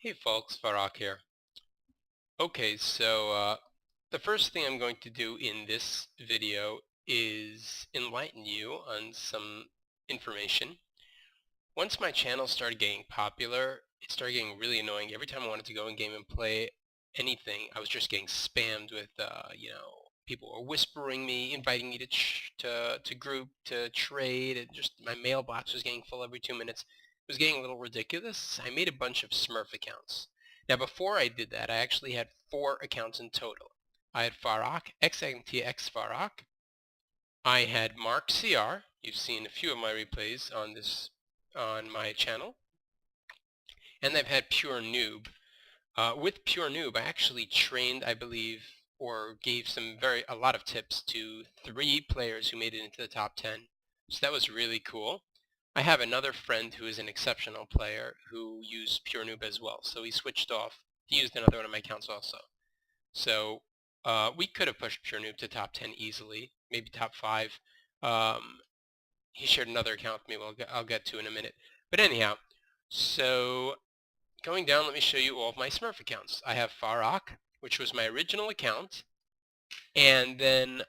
Hey folks, Farak here. Okay, the first thing I'm going to do in this video is enlighten you on some information. Once my channel started getting popular, it started getting really annoying. Every time I wanted to go in game and play anything, I was just getting spammed with, people were whispering me, inviting me to group, to trade, and just my mailbox was getting full every 2 minutes. It was getting a little ridiculous. I made a bunch of Smurf accounts. Now, before I did that, I actually had 4 accounts in total. I had Farak, XNTX Farak. I had Mark CR. You've seen a few of my replays on my channel. And I've had Pure Noob. With Pure Noob, I actually trained, I believe, or gave a lot of tips to 3 players who made it into the top 10. So that was really cool. I have another friend who is an exceptional player who used Pure Noob as well. So he switched off. He used another one of my accounts also. So we could have pushed Pure Noob to top 10 easily, maybe top 5. He shared another account with me. I'll get to in a minute. But anyhow, so going down, let me show you all of my Smurf accounts. I have Farak, which was my original account, and then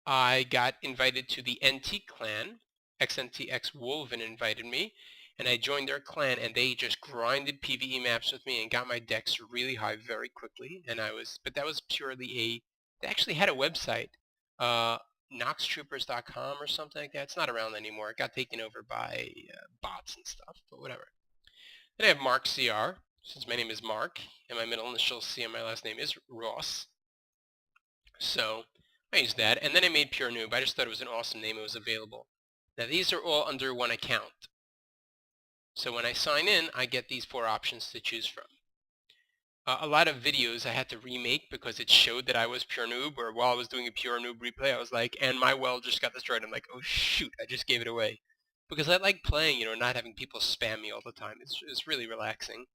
I got invited to the NT clan. XNTX Wolven invited me, and I joined their clan, and they just grinded PvE maps with me and got my decks really high very quickly. But that was purely they actually had a website, noxtroopers.com or something like that. It's not around anymore. It got taken over by bots and stuff, but whatever. Then I have Mark CR, since my name is Mark, and my middle initial C and my last name is Ross. So I used that, and then I made Pure Noob. I just thought it was an awesome name. It was available. Now these are all under one account. So when I sign in, I get these 4 options to choose from. A lot of videos I had to remake because it showed that I was Pure Noob, or while I was doing a Pure Noob replay, I was like, and my well just got destroyed. I'm like, oh shoot, I just gave it away. Because I like playing, not having people spam me all the time. It's really relaxing.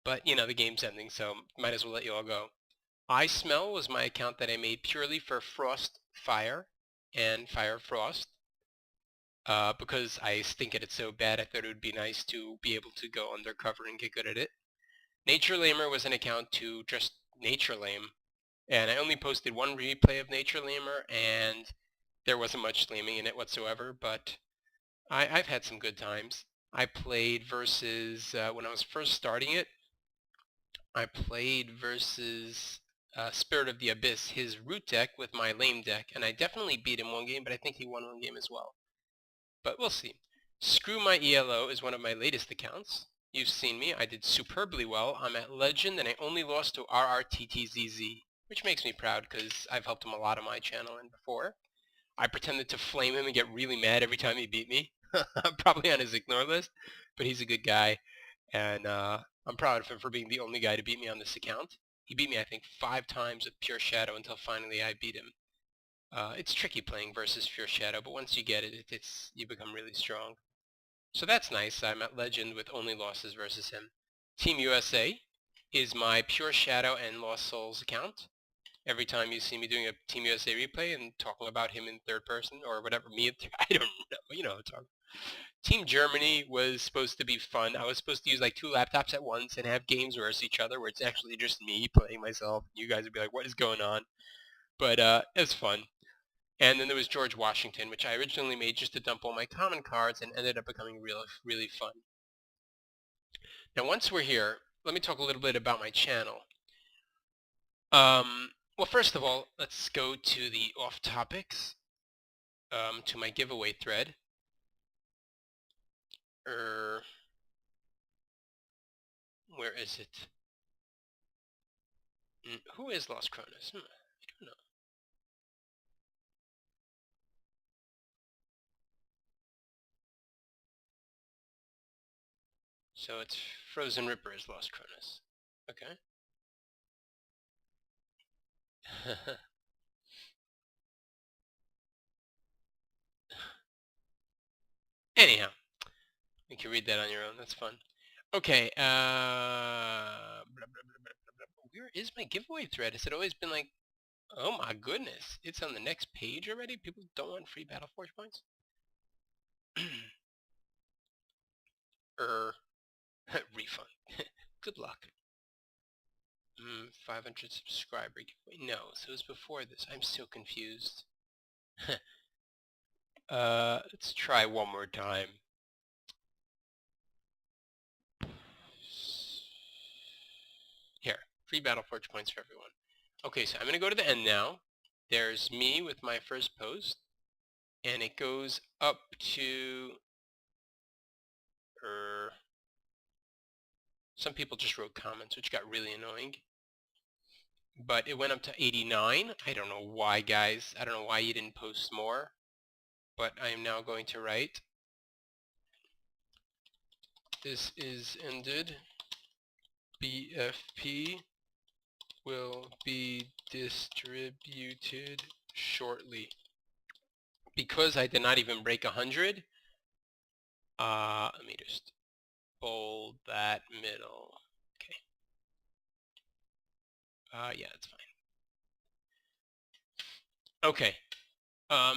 But, the game's ending, so might as well let you all go. I Smell was my account that I made purely for Frost Fire and Fire Frost. Because I stink at it so bad, I thought it would be nice to be able to go undercover and get good at it. Nature Lamer was an account to just Nature Lame, and I only posted 1 replay of Nature Lamer, and there wasn't much laming in it whatsoever, but I've had some good times. I played versus, when I was first starting it, I played versus Spirit of the Abyss, his root deck with my lame deck, and I definitely beat him 1 game, but I think he won 1 game as well. But we'll see. Screw My ELO is one of my latest accounts. You've seen me. I did superbly well. I'm at Legend, and I only lost to RRTTZZ, which makes me proud because I've helped him a lot on my channel and before. I pretended to flame him and get really mad every time he beat me. I'm probably on his ignore list, but he's a good guy, and I'm proud of him for being the only guy to beat me on this account. He beat me, I think, 5 times with Pure Shadow until finally I beat him. It's tricky playing versus Pure Shadow, but once you get it, you become really strong. So that's nice. I'm at Legend with only losses versus him. Team USA is my Pure Shadow and Lost Souls account. Every time you see me doing a Team USA replay and talking about him in 3rd person or whatever, I don't know, you know what I'm talking. Team Germany was supposed to be fun. I was supposed to use like 2 laptops at once and have games versus each other where it's actually just me playing myself. You guys would be like, what is going on? But it was fun. And then there was George Washington, which I originally made just to dump all my common cards and ended up becoming really fun. Now once we're here, let me talk a little bit about my channel. Well, first of all, let's go to the off topics, to my giveaway thread. Where is it? Who is Lost Cronus? I don't know. So it's Frozen Ripper is Lost Cronus. Okay. Anyhow, you can read that on your own. That's fun. Okay. Where is my giveaway thread? Has it always been like, oh my goodness, it's on the next page already? People don't want free Battleforge points? Refund. Good luck. 500 subscriber giveaway. No, so it was before this. I'm so confused. Let's try one more time. Here, free Battleforge points for everyone. Okay, so I'm going to go to the end now. There's me with my first post, and it goes up to... some people just wrote comments, which got really annoying. But it went up to 89. I don't know why, guys. I don't know why you didn't post more. But I am now going to write, this is ended. BFP will be distributed shortly. Because I did not even break 100, let me just bold that middle. Okay. Yeah, that's fine. Okay.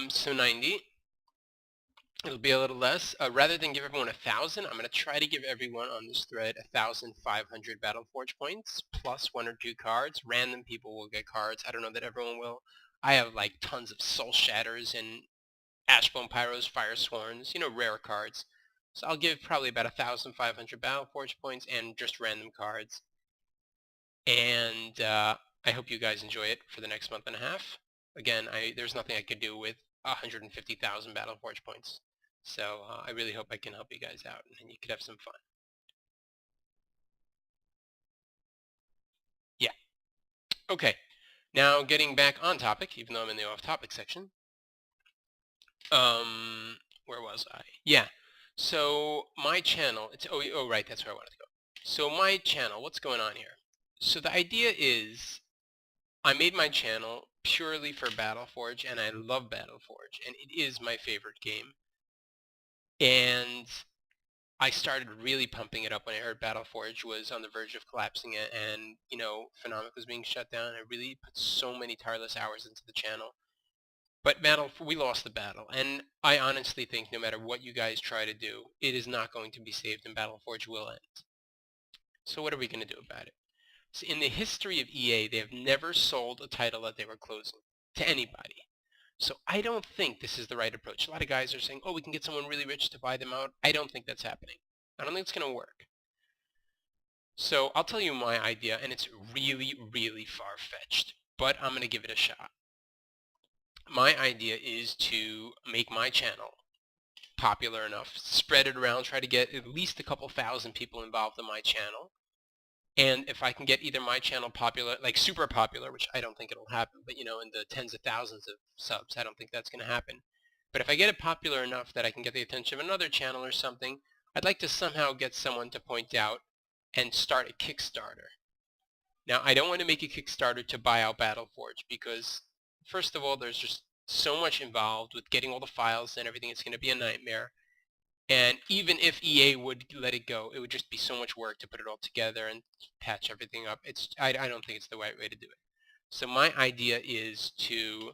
So 90. It'll be a little less. Rather than give everyone 1,000, I'm going to try to give everyone on this thread 1,500 Battleforge points, plus 1 or 2 cards. Random people will get cards. I don't know that everyone will. I have like tons of Soul Shatters and Ashbone Pyros, Fire Sworns, you know, rare cards. So I'll give probably about 1,500 Battleforge points and just random cards. And I hope you guys enjoy it for the next month and a half. Again, there's nothing I could do with 150,000 Battleforge points. So I really hope I can help you guys out and you could have some fun. Yeah. Okay. Now getting back on topic, even though I'm in the off-topic section. Where was I? Yeah. So my channel, oh right, that's where I wanted to go. So my channel, what's going on here? So the idea is, I made my channel purely for Battleforge, and I love Battleforge, and it is my favorite game. And I started really pumping it up when I heard Battleforge was on the verge of collapsing, and you know, Phenomic was being shut down. I really put so many tireless hours into the channel. But we lost the battle, and I honestly think no matter what you guys try to do, it is not going to be saved, and Battleforge will end. So what are we going to do about it? So in the history of EA, they have never sold a title that they were closing to anybody. So I don't think this is the right approach. A lot of guys are saying, oh, we can get someone really rich to buy them out. I don't think that's happening. I don't think it's going to work. So I'll tell you my idea, and it's really, really far-fetched, but I'm going to give it a shot. My idea is to make my channel popular enough, spread it around, try to get at least a couple thousand people involved in my channel. And if I can get either my channel popular, like super popular, which I don't think it'll happen, but you know, in the tens of thousands of subs, I don't think that's going to happen. But if I get it popular enough that I can get the attention of another channel or something, I'd like to somehow get someone to point out and start a Kickstarter. Now, I don't want to make a Kickstarter to buy out Battleforge because, first of all, there's just so much involved with getting all the files and everything. It's going to be a nightmare. And even if EA would let it go, it would just be so much work to put it all together and patch everything up. I don't think it's the right way to do it. So my idea is to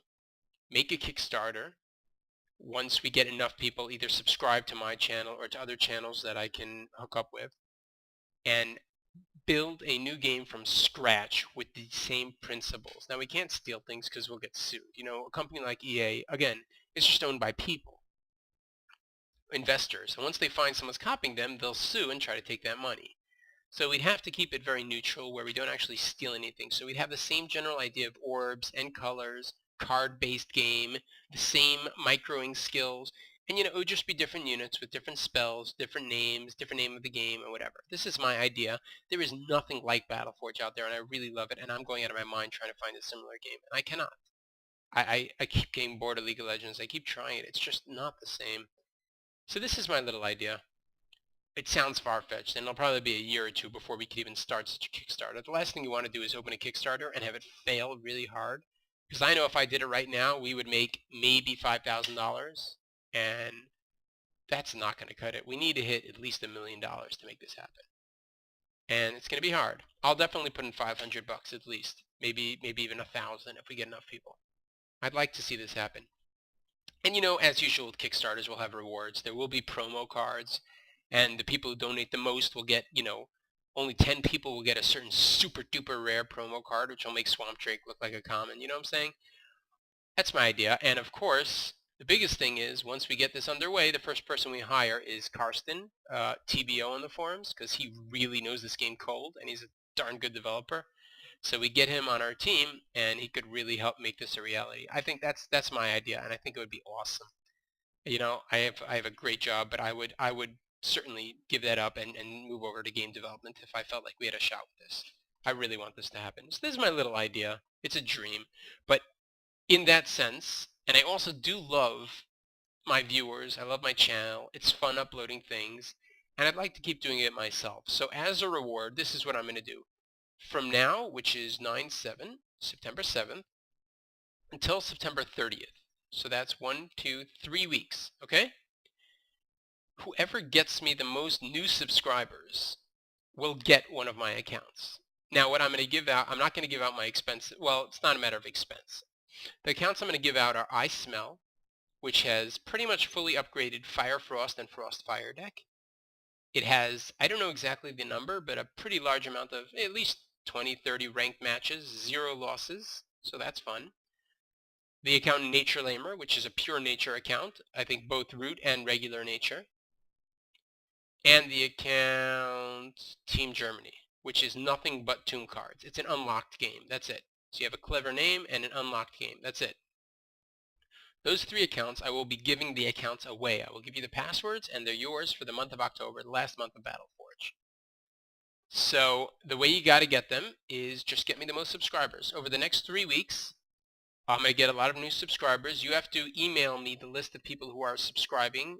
make a Kickstarter once we get enough people either subscribe to my channel or to other channels that I can hook up with, and build a new game from scratch with the same principles. Now, we can't steal things because we'll get sued. You know, a company like EA, again, it's just owned by people. Investors, and once they find someone's copying them, they'll sue and try to take that money. So we'd have to keep it very neutral where we don't actually steal anything. So we'd have the same general idea of orbs and colors, card-based game, the same microing skills, and you know, it would just be different units with different spells, different names, different name of the game, or whatever. This is my idea. There is nothing like Battleforge out there, and I really love it, and I'm going out of my mind trying to find a similar game, and I cannot. I keep getting bored of League of Legends. I keep trying it. It's just not the same. So this is my little idea. It sounds far-fetched, and it'll probably be a year or two before we can even start such a Kickstarter. The last thing you want to do is open a Kickstarter and have it fail really hard. Because I know if I did it right now, we would make maybe $5,000, and that's not going to cut it. We need to hit at least $1 million to make this happen. And it's going to be hard. I'll definitely put in 500 bucks at least. Maybe even 1,000 if we get enough people. I'd like to see this happen. And you know, as usual with Kickstarters, we'll have rewards. There will be promo cards, and the people who donate the most will get, you know, only 10 people will get a certain super duper rare promo card, which will make Swamp Drake look like a common. You know what I'm saying? That's my idea. And of course, the biggest thing is once we get this underway, the first person we hire is Karsten, TBO on the forums, because he really knows this game cold and he's a darn good developer. So we get him on our team, and he could really help make this a reality. I think that's my idea, and I think it would be awesome. You know, I have a great job, but I would certainly give that up and move over to game development if I felt like we had a shot with this. I really want this to happen. So this is my little idea. It's a dream, but in that sense, and I also do love my viewers. I love my channel. It's fun uploading things, and I'd like to keep doing it myself. So as a reward, this is what I'm going to do. From now, which is 9/7, September 7th, until September 30th. So that's 1, 2, 3 weeks, okay? Whoever gets me the most new subscribers will get one of my accounts. Now what I'm going to give out, I'm not going to give out my expense. Well, it's not a matter of expense. The accounts I'm going to give out are I Smell, which has pretty much fully upgraded Fire Frost and Frost Fire deck. It has, I don't know exactly the number, but a pretty large amount of at least 20, 30 ranked matches, 0 losses, so that's fun. The account Nature Lamer, which is a pure nature account, I think both root and regular nature. And the account Team Germany, which is nothing but tomb cards. It's an unlocked game, that's it. So you have a clever name and an unlocked game, that's it. Those 3 accounts, I will be giving the accounts away. I will give you the passwords, and they're yours for the month of October, the last month of Battleforge. So the way you got to get them is just get me the most subscribers. Over the next 3 weeks, I'm going to get a lot of new subscribers. You have to email me the list of people who are subscribing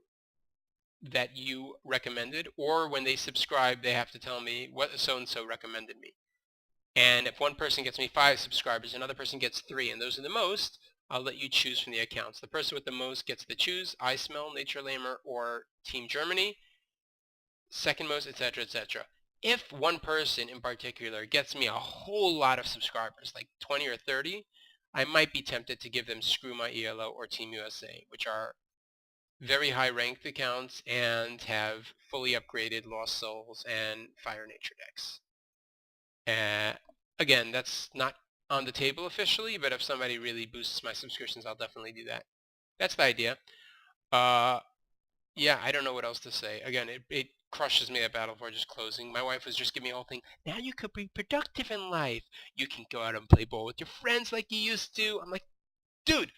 that you recommended, or when they subscribe, they have to tell me what so-and-so recommended me. And if one person gets me 5 subscribers, another person gets 3, and those are the most, I'll let you choose from the accounts. The person with the most gets to choose I Smell, Nature Lamer, or Team Germany. Second most, etc., etc. If one person in particular gets me a whole lot of subscribers, like 20 or 30, I might be tempted to give them Screw My ELO or Team USA, which are very high ranked accounts and have fully upgraded Lost Souls and Fire Nature decks. Again, that's not on the table officially, but if somebody really boosts my subscriptions, I'll definitely do that. That's the idea. Yeah, I don't know what else to say. Again, it crushes me that Battleforge is closing. My wife was just giving me a whole thing. Now you could be productive in life. You can go out and play ball with your friends like you used to. I'm like, dude,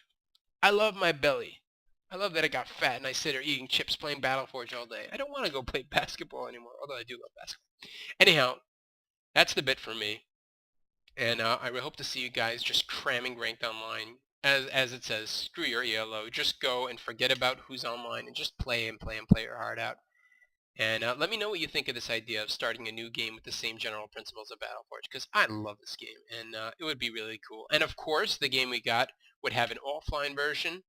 I love my belly. I love that I got fat and I sit here eating chips playing Battleforge all day. I don't want to go play basketball anymore, although I do love basketball. Anyhow, that's the bit for me. And I hope to see you guys just cramming ranked online. As it says, screw your ELO. Just go and forget about who's online and just play and play and play your heart out. And let me know what you think of this idea of starting a new game with the same general principles of Battleforge, because I love this game, and it would be really cool. And of course, the game we got would have an offline version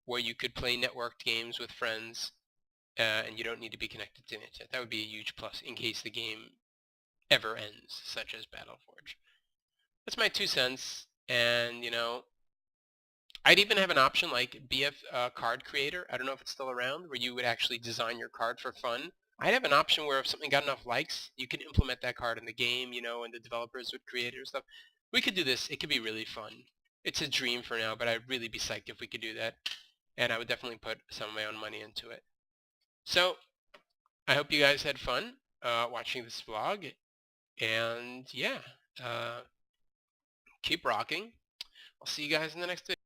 where you could play networked games with friends, and you don't need to be connected to the internet. That would be a huge plus in case the game ever ends, such as Battleforge. That's my 2 cents, and you know, I'd even have an option like BF Card Creator. I don't know if it's still around, where you would actually design your card for fun. I'd have an option where if something got enough likes, you could implement that card in the game, you know, and the developers would create it or stuff. We could do this. It could be really fun. It's a dream for now, but I'd really be psyched if we could do that. And I would definitely put some of my own money into it. So I hope you guys had fun watching this vlog. And yeah, keep rocking. I'll see you guys in the next video.